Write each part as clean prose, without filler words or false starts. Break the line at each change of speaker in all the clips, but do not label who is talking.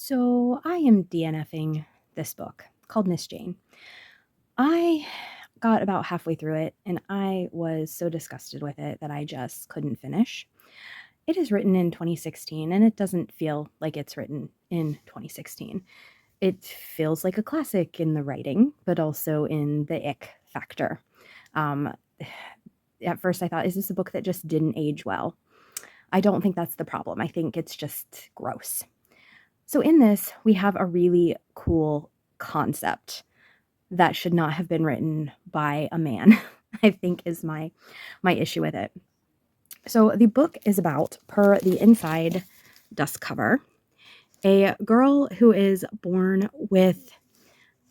So I am DNFing this book called Miss Jane. I got about halfway through it and I was so disgusted with it that I just couldn't finish. It is written in 2016 and it doesn't feel like it's written in 2016. It feels like a classic in the writing, but also in the ick factor. Um, at first, I thought, is this a book that just didn't age well? I don't think that's the problem. I think it's just gross. So, in this, we have a really cool concept that should not have been written by a man, I think is my issue with it. So the book is about, per the inside dust cover, a girl who is born with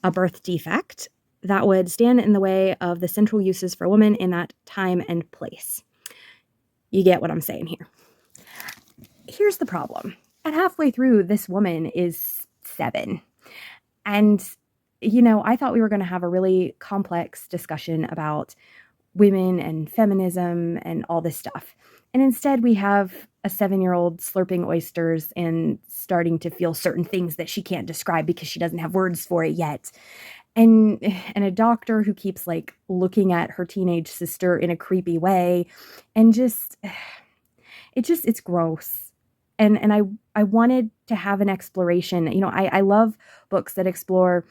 a birth defect that would stand in the way of the central uses for women in that time and place. You get what I'm saying here. Here's the problem. At halfway through, this woman is 7. And I thought we were going to have a really complex discussion about women and feminism and all this stuff. And instead, we have a 7-year-old slurping oysters and starting to feel certain things that she can't describe because she doesn't have words for it yet. And a doctor who keeps like looking at her teenage sister in a creepy way, and it's gross. And I wanted to have an exploration. I love books that explore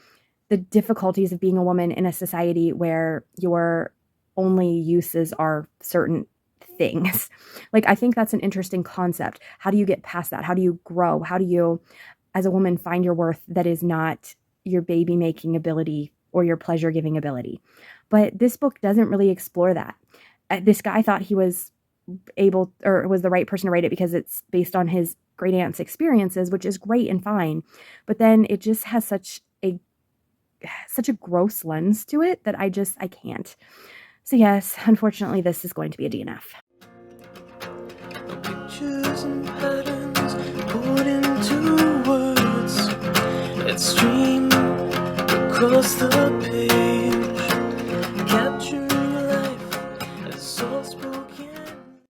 the difficulties of being a woman in a society where your only uses are certain things. Like, I think that's an interesting concept. How do you get past that? How do you grow? How do you, as a woman, find your worth that is not your baby making ability or your pleasure giving ability? But this book doesn't really explore that. This guy thought he was able, or was the right person to write it because it's based on his great aunt's experiences, which is great and fine. But then it just has such a gross lens to it that I can't. So yes, unfortunately, this is going to be a DNF.
Pictures and patterns put into words that stream across the page.